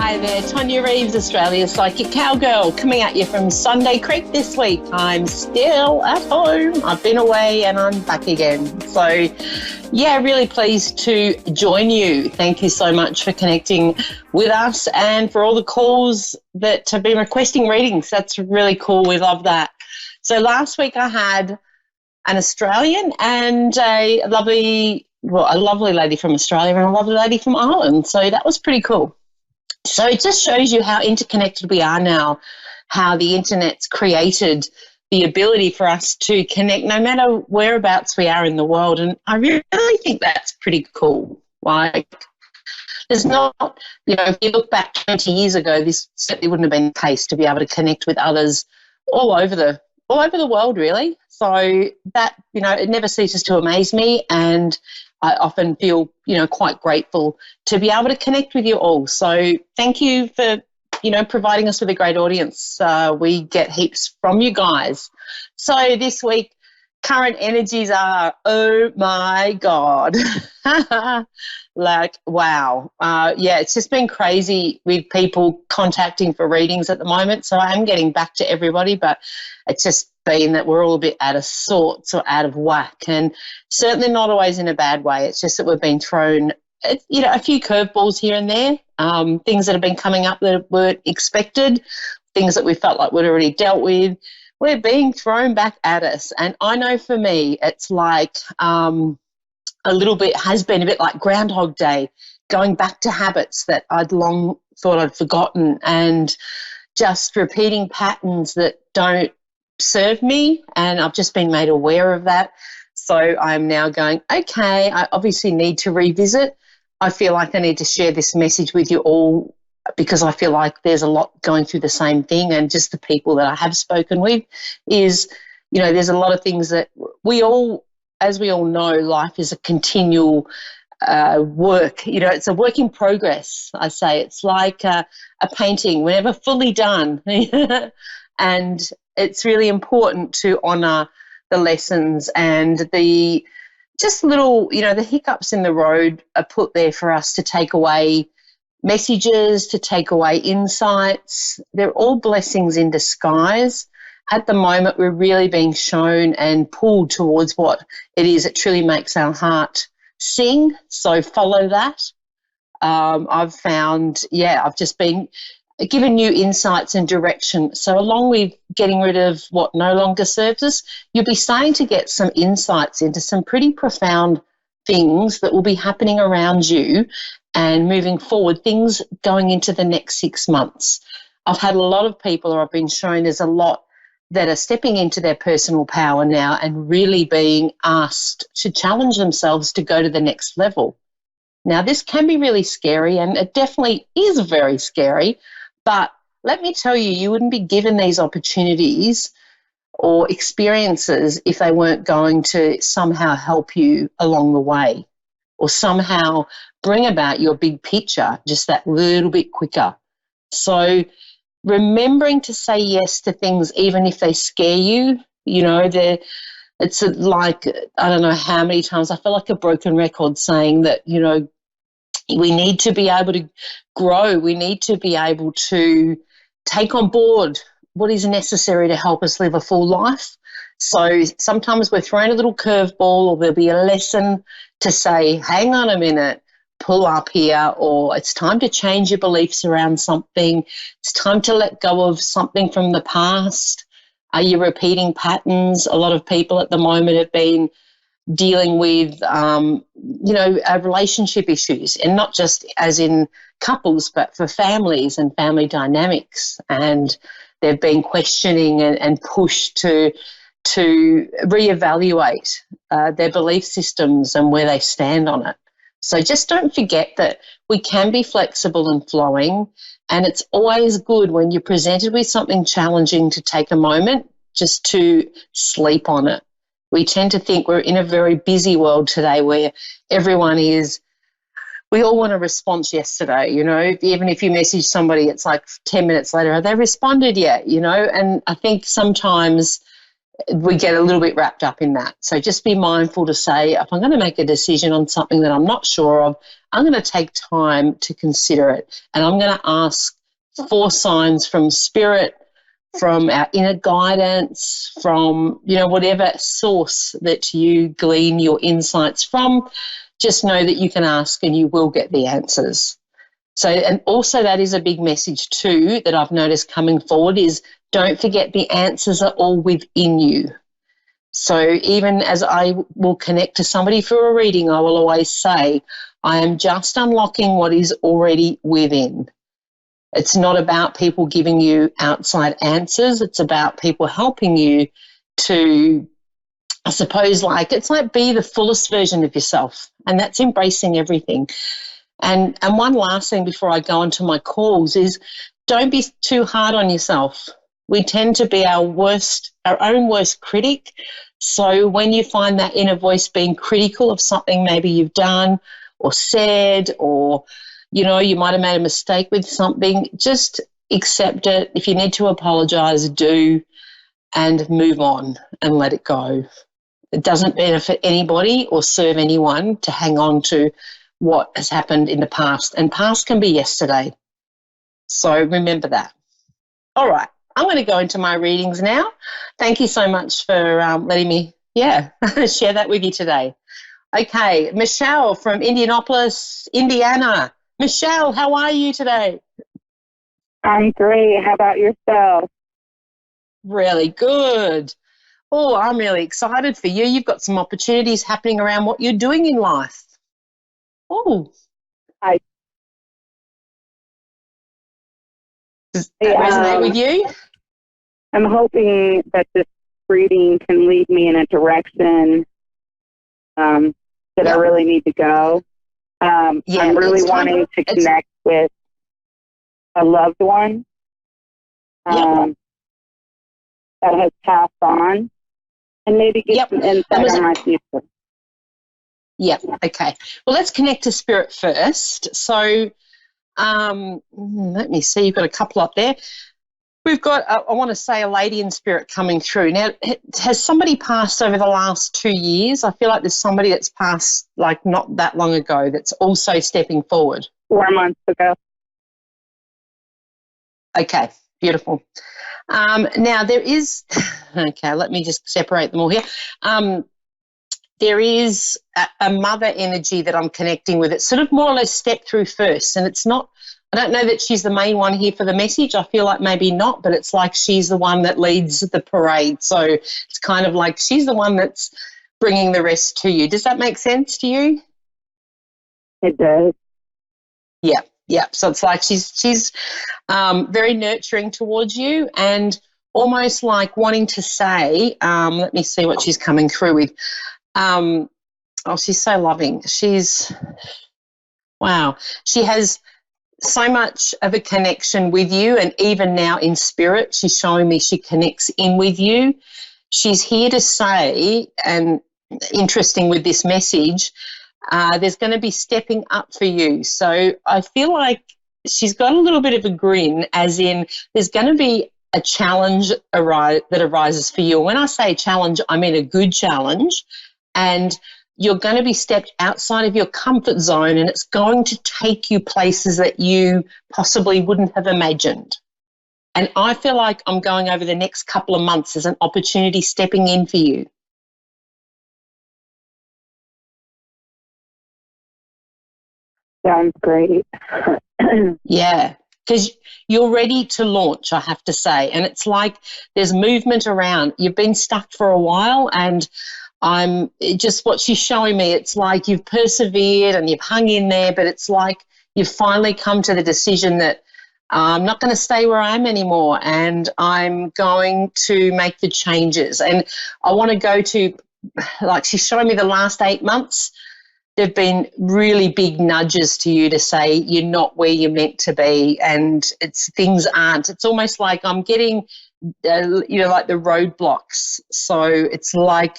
Hi there, Tonia Reeves, Australia's Psychic Cowgirl, coming at you from Sunday Creek this week. I'm still at home. I've been away and I'm back again. So, yeah, really pleased to join you. Thank you so much for connecting with us and for all the calls that have been requesting readings. That's really cool. We love that. So last week I had an Australian and a lovely lady from Australia and a lovely lady from Ireland. So that was pretty cool. So it just shows you how interconnected we are now, how the internet's created the ability for us to connect no matter whereabouts we are in the world. And I really think that's pretty cool. Like, there's not, if you look back 20 years ago, this certainly wouldn't have been the case to be able to connect with others all over the world, really. So that, it never ceases to amaze me, and I often feel, quite grateful to be able to connect with you all. So thank you for, providing us with a great audience. We get heaps from you guys. So this week, current energies are, oh my God. Like, wow. It's just been crazy with people contacting for readings at the moment. So I'm getting back to everybody, but it's just been that we're all a bit out of sorts or out of whack, and certainly not always in a bad way. It's just that we've been thrown, a few curveballs here and there, things that have been coming up that weren't expected, things that we felt like we'd already dealt with. We're being thrown back at us. And I know for me, it's like has been a bit like Groundhog Day, going back to habits that I'd long thought I'd forgotten and just repeating patterns that don't serve me. And I've just been made aware of that. So I'm now going, okay, I obviously need to revisit. I feel like I need to share this message with you all because I feel like there's a lot going through the same thing, and just the people that I have spoken with is, there's a lot of things that as we all know, life is a continual work. It's a work in progress, I say. It's like a painting. We're never fully done. And it's really important to honour the lessons and the hiccups in the road are put there for us to take away messages, to take away insights. They're all blessings in disguise. At the moment, we're really being shown and pulled towards what it is that truly makes our heart sing. So follow that. I've found, I've just been given new insights and direction. So along with getting rid of what no longer serves us, you'll be starting to get some insights into some pretty profound things that will be happening around you and moving forward, things going into the next 6 months. I've had a lot of people, or I've been shown there's a lot that are stepping into their personal power now and really being asked to challenge themselves to go to the next level. Now, this can be really scary, and it definitely is very scary, but let me tell you, you wouldn't be given these opportunities or experiences if they weren't going to somehow help you along the way or somehow bring about your big picture just that little bit quicker. So remembering to say yes to things even if they scare you, it's like, I don't know how many times, I feel like a broken record saying that, we need to be able to grow. We need to be able to take on board what is necessary to help us live a full life. So sometimes we're thrown a little curveball, or there'll be a lesson to say, hang on a minute, pull up here, or it's time to change your beliefs around something. It's time to let go of something from the past. Are you repeating patterns? A lot of people at the moment have been dealing with, relationship issues, and not just as in couples, but for families and family dynamics. And they've been questioning and pushed to reevaluate their belief systems and where they stand on it. So just don't forget that we can be flexible and flowing, and it's always good when you're presented with something challenging to take a moment just to sleep on it. We tend to think we're in a very busy world today where we all want a response yesterday, even if you message somebody, it's like 10 minutes later, have they responded yet, And I think sometimes we get a little bit wrapped up in that. So just be mindful to say, if I'm going to make a decision on something that I'm not sure of, I'm going to take time to consider it, and I'm going to ask for signs from spirit, from our inner guidance, from, whatever source that you glean your insights from. Just know that you can ask and you will get the answers. So, and also that is a big message too that I've noticed coming forward is, don't forget the answers are all within you. So even as I will connect to somebody for a reading, I will always say, I am just unlocking what is already within. It's not about people giving you outside answers. It's about people helping you to, I suppose, it's like be the fullest version of yourself, and that's embracing everything. And one last thing before I go into my calls is, don't be too hard on yourself. We tend to be our own worst critic. So when you find that inner voice being critical of something maybe you've done or said, or, you might have made a mistake with something, just accept it. If you need to apologise, do, and move on and let it go. It doesn't benefit anybody or serve anyone to hang on to what has happened in the past, and past can be yesterday. So remember that. All right, I'm going to go into my readings now. Thank you so much for letting me, share that with you today. Okay, Michelle from Indianapolis, Indiana. Michelle, how are you today? I'm great. How about yourself? Really good. Oh, I'm really excited for you. You've got some opportunities happening around what you're doing in life. Oh. Does that resonate with you? I'm hoping that this reading can lead me in a direction that I really need to go. I'm really wanting to connect with a loved one that has passed on, and maybe get some insight on my future. Yeah, okay. Well, let's connect to spirit first. So let me see, you've got a couple up there. We've got, I want to say, a lady in spirit coming through. Now, has somebody passed over the last 2 years? I feel like there's somebody that's passed not that long ago that's also stepping forward. 4 months ago. Okay, beautiful. Now, there is, okay, let me just separate them all here. There is a mother energy that I'm connecting with. It's sort of more or less stepped through first, and it's not, I don't know that she's the main one here for the message. I feel like maybe not, but it's like she's the one that leads the parade. So it's kind of like she's the one that's bringing the rest to you. Does that make sense to you? It does. Yeah. So it's like she's very nurturing towards you, and almost like wanting to say, let me see what she's coming through with. She's so loving. Wow. She has so much of a connection with you, and even now in spirit, she's showing me she connects in with you. She's here to say, and interesting with this message, there's going to be stepping up for you. So I feel like she's got a little bit of a grin, as in there's going to be a challenge that arises for you. When I say challenge, I mean a good challenge, and you're going to be stepped outside of your comfort zone, and it's going to take you places that you possibly wouldn't have imagined. And I feel like I'm going over the next couple of months as an opportunity stepping in for you. Sounds great. Yeah, because you're ready to launch, I have to say. And it's like there's movement around. You've been stuck for a while, and just what she's showing me, it's like you've persevered and you've hung in there, but it's like you've finally come to the decision that I'm not going to stay where I am anymore, and I'm going to make the changes. And I want to go to, like she's showing me the last 8 months, there have been really big nudges to you to say you're not where you're meant to be, and things aren't. It's almost like I'm getting, like the roadblocks. So it's like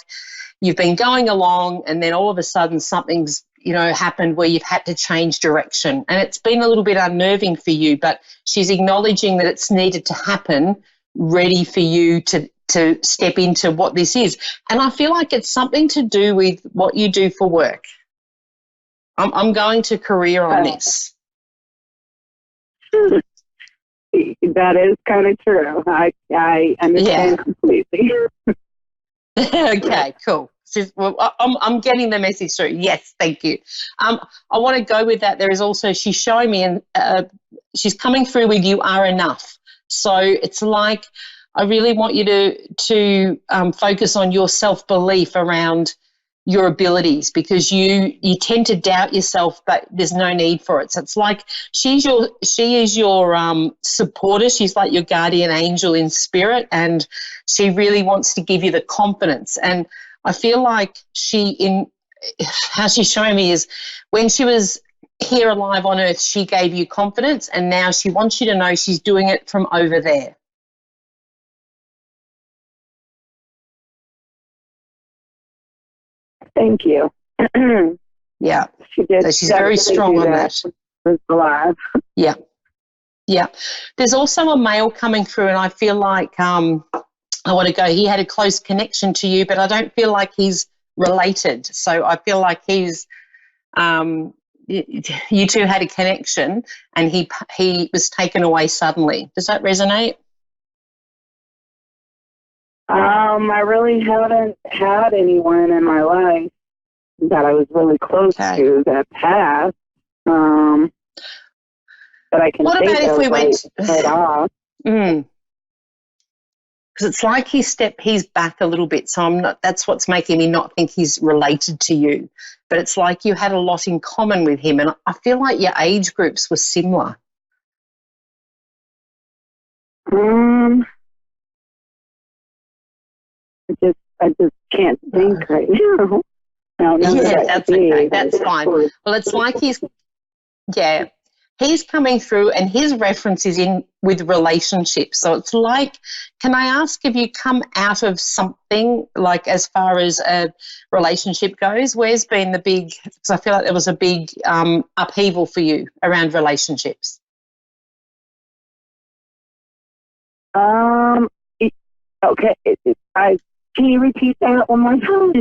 you've been going along, and then all of a sudden something's, happened where you've had to change direction. And it's been a little bit unnerving for you, but she's acknowledging that it's needed to happen, ready for you to to step into what this is. And I feel like it's something to do with what you do for work. I'm going to career on this. That is kind of true. I understand completely. Okay, cool. Well, I'm getting the message through. Yes, thank you. I want to go with that. There is also, she's showing me, and she's coming through with you are enough. So it's like I really want you to focus on your self-belief around your abilities, because you tend to doubt yourself, but there's no need for it. So it's like she is your supporter. She's like your guardian angel in spirit, and she really wants to give you the confidence. And I feel like how she's showing me is when she was here alive on earth, she gave you confidence, and now she wants you to know she's doing it from over there. Thank you. Yeah. She did. So she's very strong on that. Alive. Yeah. Yeah. There's also a male coming through, and I feel like I want to go, he had a close connection to you, but I don't feel like he's related. So I feel like he's you two had a connection, and he was taken away suddenly. Does that resonate? I really haven't had anyone in my life that I was really close to that passed. But I can. What about if we went right off? Because it's like he's back a little bit. So that's what's making me not think he's related to you. But it's like you had a lot in common with him, and I feel like your age groups were similar. I just can't think right now. No, that's okay. That's fine. Well, it's like he's coming through, and his reference is in with relationships. So it's like, can I ask if you come out of something, like as far as a relationship goes? Where's been the big, because I feel like there was a big upheaval for you around relationships. Okay. Can you repeat that one more time?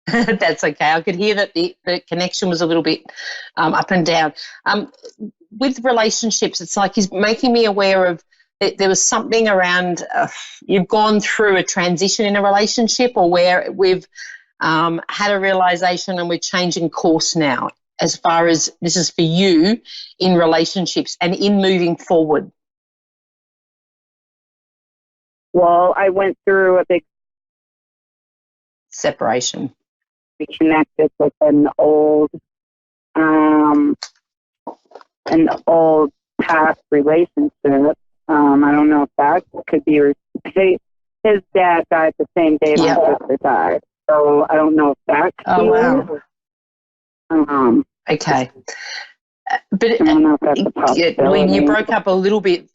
That's okay. I could hear that the connection was a little bit up and down. With relationships, it's like he's making me aware of that there was something around you've gone through a transition in a relationship, or where we've had a realisation and we're changing course now, as far as this is for you in relationships and in moving forward. Well, I went through a big separation. We connected with an old past relationship. I don't know if that could be. His dad died the same day my sister died, so I don't know if that could be. Wow. Okay. But I don't know if that's a possibility. You broke up a little bit.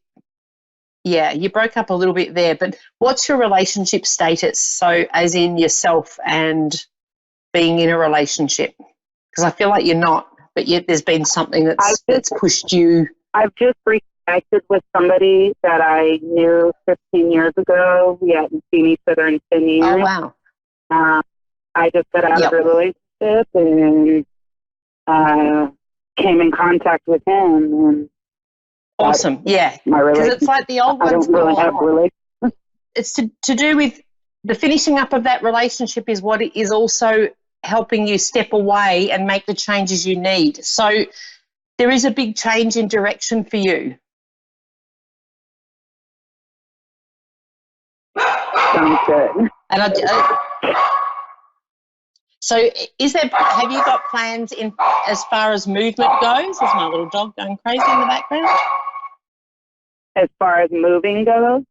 Yeah, you broke up a little bit there, but what's your relationship status? So as in yourself and being in a relationship? Because I feel like you're not, but yet there's been something that's pushed you. I've just reconnected with somebody that I knew 15 years ago. We hadn't seen each other in 10 years. Oh, wow. I just got out of a relationship and came in contact with him. And awesome, yeah. Because it's like the old one's gone. Really have a relationship. It's to do with the finishing up of that relationship is what it is also helping you step away and make the changes you need. So there is a big change in direction for you. Sounds good. And so have you got plans in as far as movement goes? Is my little dog going crazy in the background? As far as moving goes?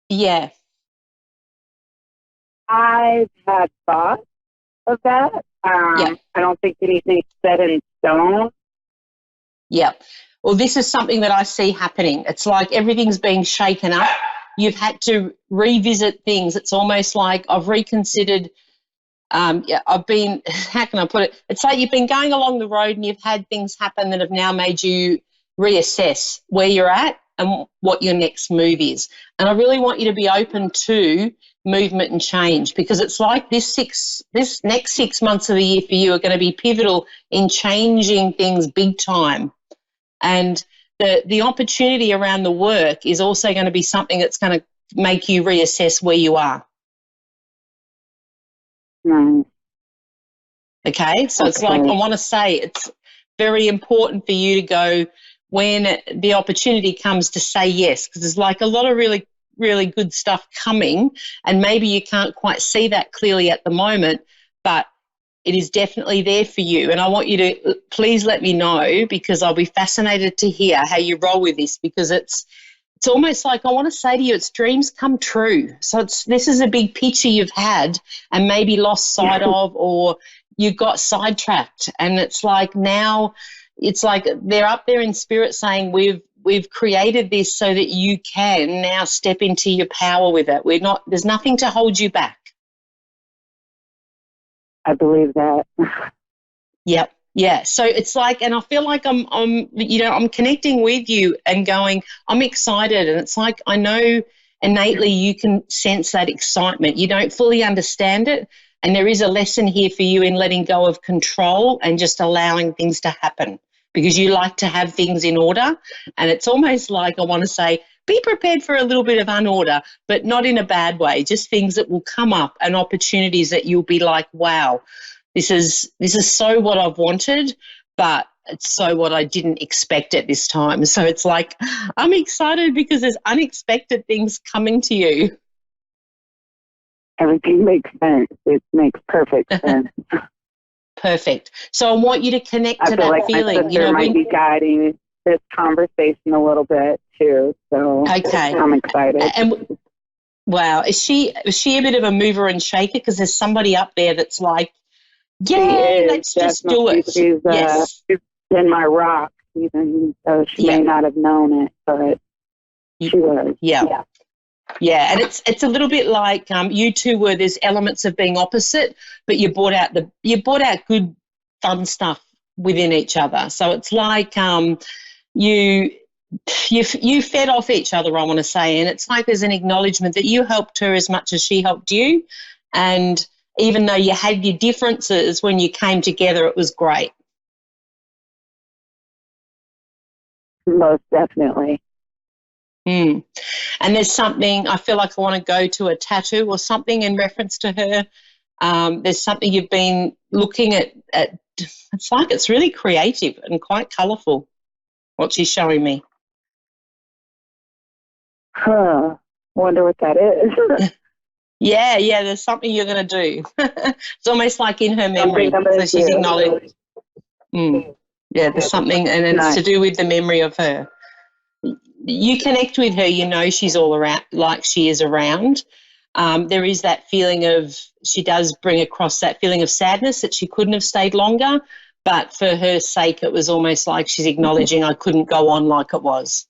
Yeah. I've had thoughts of that. I don't think anything's set in stone. Yeah. Well, this is something that I see happening. It's like everything's being shaken up. You've had to revisit things. It's almost like I've reconsidered. I've been, how can I put it? It's like you've been going along the road and you've had things happen that have now made you reassess where you're at. and what your next move is. And I really want you to be open to movement and change, because it's like this next 6 months of the year for you are going to be pivotal in changing things big time. And the opportunity around the work is also going to be something that's going to make you reassess where you are. Mm. Okay, so it's like, I want to say it's very important for you to go when the opportunity comes to say yes, because there's like a lot of really, really good stuff coming, and maybe you can't quite see that clearly at the moment, but it is definitely there for you. And I want you to please let me know, because I'll be fascinated to hear how you roll with this, because it's almost like I want to say to you, it's dreams come true. So this is a big picture you've had and maybe lost sight of, or you got sidetracked. And it's like now it's like they're up there in spirit saying we've created this so that you can now step into your power with it. There's nothing to hold you back. I believe that. Yep. Yeah. So it's like, and I feel like I'm connecting with you and going, I'm excited. And it's like, I know innately you can sense that excitement. You don't fully understand it. And there is a lesson here for you in letting go of control and just allowing things to happen, because you like to have things in order. And it's almost like, I want to say, be prepared for a little bit of unorder, but not in a bad way, just things that will come up and opportunities that you'll be like, wow, this is so what I've wanted, but it's so what I didn't expect at this time. So it's like, I'm excited because there's unexpected things coming to you. Everything makes sense. It makes perfect sense. Perfect. So I want you to connect to that feeling. My sister might be guiding this conversation a little bit too. So okay, I'm excited. And wow, is she a bit of a mover and shaker? Because there's somebody up there that's like, yay, let's just do it. She's been my rock, even though she may not have known it, but she was. Yeah. Yeah, and it's a little bit like you two were. There's elements of being opposite, but you brought out good fun stuff within each other. So it's like you fed off each other, I want to say, and it's like there's an acknowledgement that you helped her as much as she helped you, and even though you had your differences, when you came together, it was great. Most definitely. And there's something, I feel like I want to go to a tattoo or something in reference to her. There's something you've been looking at. It's like it's really creative and quite colourful, what she's showing me. Wonder what that is. Yeah, there's something you're going to do. It's almost like in her memory. So she's acknowledged. Yeah, there's something, and it's to do with the memory of her. You connect with her, you know she's all around, like she is around. There is that feeling of, she does bring across that feeling of sadness that she couldn't have stayed longer, but for her sake it was almost like she's acknowledging I couldn't go on like it was.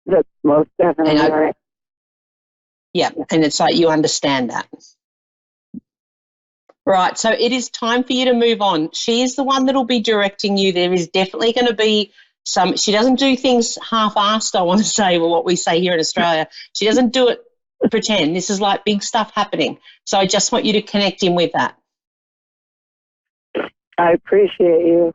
That's most definitely right. Yeah, and it's like you understand that. Right, so it is time for you to move on. She is the one that will be directing you. There is definitely going to be she doesn't do things half-assed, I want to say, or what we say here in Australia. She doesn't do it pretend. This is like big stuff happening. So I just want you to connect in with that. I appreciate you.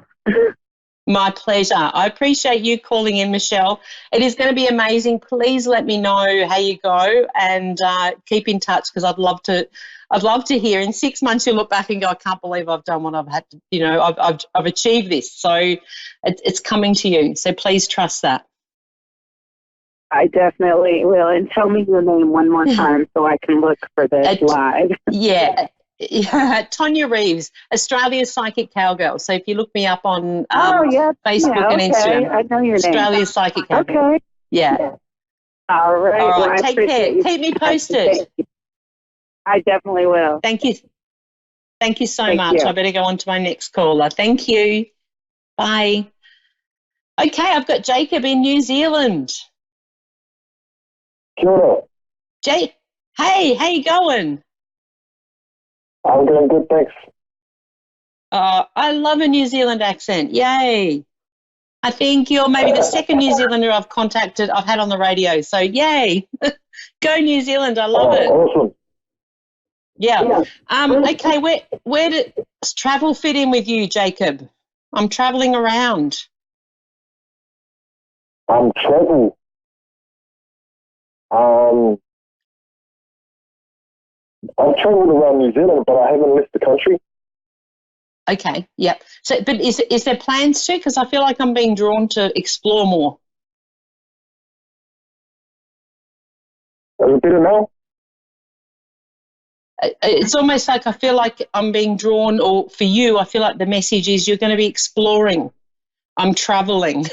My pleasure. I appreciate you calling in, Michelle. It is going to be amazing. Please let me know how you go, and keep in touch, because I'd love to hear. In 6 months you'll look back and go, I can't believe I've done what I've had to, I've achieved this. So it's coming to you. So please trust that. I definitely will. And tell me your name one more time so I can look for this live. Yeah. Tonia Reeves, Australia's Psychic Cowgirl. So if you look me up on Facebook and Instagram, I know your name. Australia's Psychic Cowgirl. Okay. Yeah. All right. Well, take care. Keep me posted. I definitely will. Thank you. Thank you so much. I better go on to my next caller. Thank you. Bye. Okay, I've got Jacob in New Zealand. Sure. Hey, how you going? I'm doing good, thanks. I love a New Zealand accent. Yay. I think you're maybe the second New Zealander I've had on the radio. So yay. Go New Zealand. I love it. Awesome. Yeah. Okay, where does travel fit in with you, Jacob? I'm traveling around. Travel. I've travelled around New Zealand, but I haven't left the country. Okay, yep. So, but is there plans to? Because I feel like I'm being drawn to explore more. Is it better now? It's almost like I feel like I'm being drawn, or for you, I feel like the message is you're going to be exploring. I'm traveling.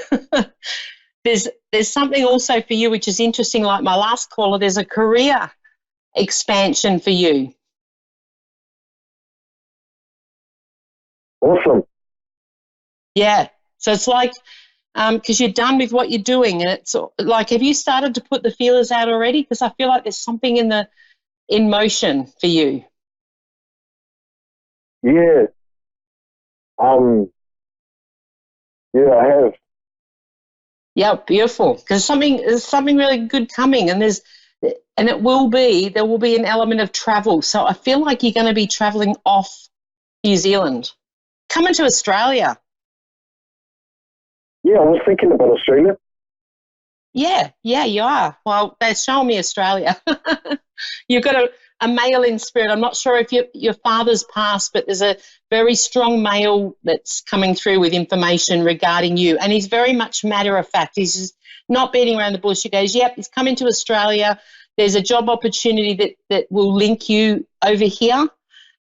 There's something also for you which is interesting, like my last caller, there's a career expansion for you. Awesome. Yeah. So it's like, because you're done with what you're doing, and it's like, have you started to put the feelers out already? Because I feel like there's something in motion for you. Yeah. Yeah, I have. Yeah, beautiful. Because there's something really good coming, and there will be an element of travel. So I feel like you're going to be traveling off New Zealand, coming to Australia. Yeah, I was thinking about Australia. Yeah, you are. Well, they're showing me Australia. You've got a male in spirit. I'm not sure if your father's passed, but there's a very strong male that's coming through with information regarding you. And he's very much matter of fact. He's just not beating around the bush. He goes, yep, he's coming to Australia. There's a job opportunity that will link you over here.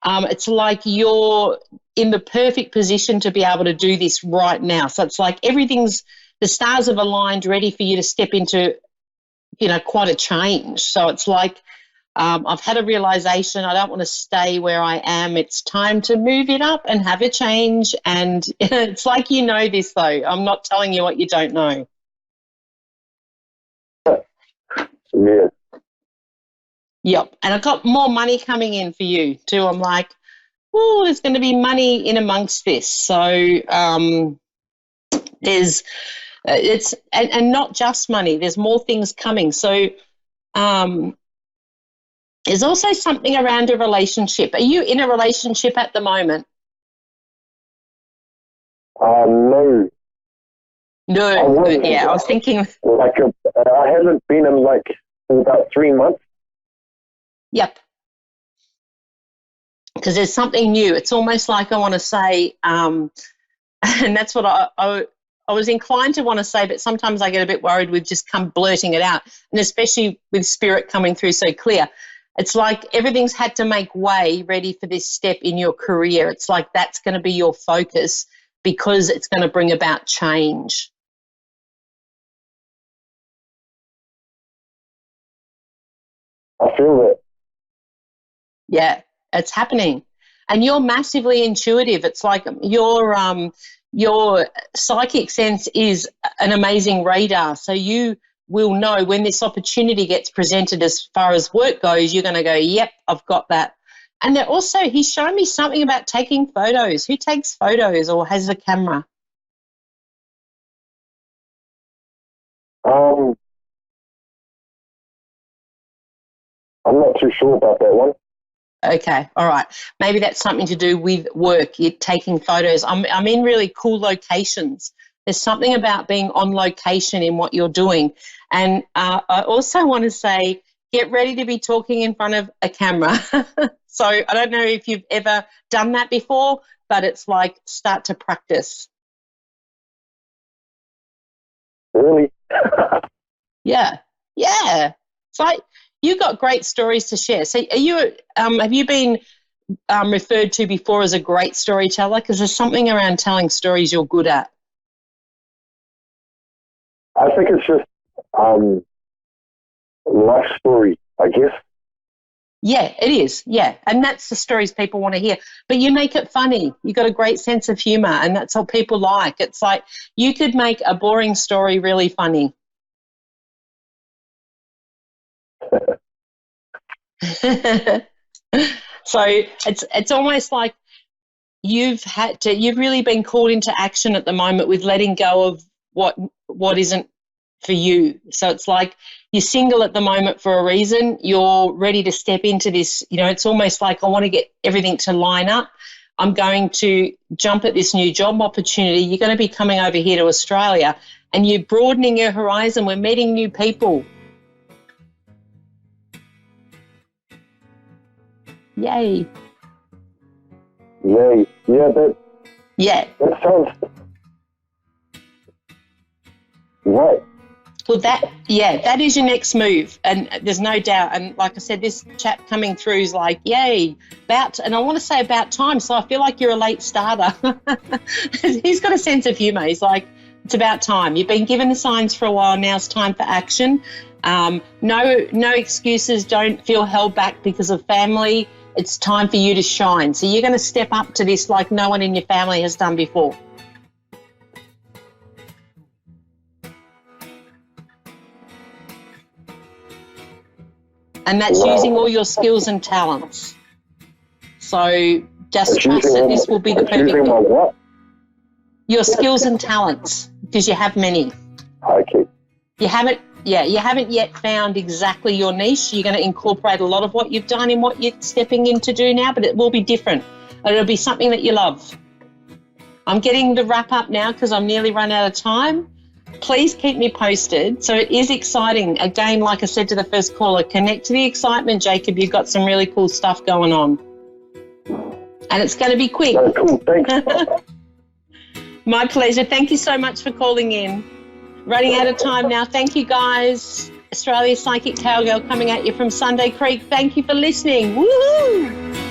It's like you're in the perfect position to be able to do this right now. So it's like the stars have aligned, ready for you to step into, quite a change. So it's like I've had a realisation I don't want to stay where I am. It's time to move it up and have a change. And it's like this, though. I'm not telling you what you don't know. Yeah. Yep. And I've got more money coming in for you too. I'm like, oh, there's going to be money in amongst this. So there's it's and not just money. There's more things coming. So there's also something around a relationship. Are you in a relationship at the moment? No. No. I was thinking. I haven't been in for about 3 months. Yep. Because there's something new. It's almost like I want to say, and that's what I was inclined to want to say, but sometimes I get a bit worried with just blurting it out, and especially with spirit coming through so clear. It's like everything's had to make way ready for this step in your career. It's like that's going to be your focus because it's going to bring about change. I feel that. Yeah, it's happening. And you're massively intuitive. It's like your psychic sense is an amazing radar. So you will know when this opportunity gets presented as far as work goes, you're going to go, yep, I've got that. And he's showing me something about taking photos. Who takes photos or has a camera? I'm not too sure about that one. Okay, all right. Maybe that's something to do with work. You're taking photos. I'm in really cool locations. There's something about being on location in what you're doing. And I also want to say, get ready to be talking in front of a camera. So I don't know if you've ever done that before, but it's like start to practice. Really? Yeah. It's like you've got great stories to share. So are you? Have you been referred to before as a great storyteller? Because there's something around telling stories you're good at. I think it's just life story, I guess. Yeah, it is. Yeah, and that's the stories people want to hear. But you make it funny. You got a great sense of humour, and that's what people like. It's like you could make a boring story really funny. So it's almost like you've really been called into action at the moment with letting go of what isn't for you. So it's like you're single at the moment for a reason. You're ready to step into this, it's almost like I want to get everything to line up. I'm going to jump at this new job opportunity. You're going to be coming over here to Australia and you're broadening your horizon. We're meeting new people. Yay. Yay. Yeah. That sounds right. Well, that is your next move, and there's no doubt. And like I said, this chap coming through is like, yay, and I want to say about time. So I feel like you're a late starter. He's got a sense of humour. He's like, it's about time. You've been given the signs for a while. Now it's time for action. No excuses. Don't feel held back because of family. It's time for you to shine. So you're going to step up to this like no one in your family has done before. And that's using all your skills and talents. So just trust that this will be the perfect using my what? Your skills and talents, because you have many. Okay. You haven't yet found exactly your niche. You're going to incorporate a lot of what you've done in what you're stepping in to do now, but it will be different. And it'll be something that you love. I'm getting the wrap up now because I'm nearly run out of time. Please keep me posted. So it is exciting. Again, like I said to the first caller, connect to the excitement, Jacob. You've got some really cool stuff going on. And it's going to be quick. Oh, cool. Thanks. My pleasure. Thank you so much for calling in. Running out of time now. Thank you, guys. Australia's Psychic Cowgirl coming at you from Sunday Creek. Thank you for listening. Woohoo!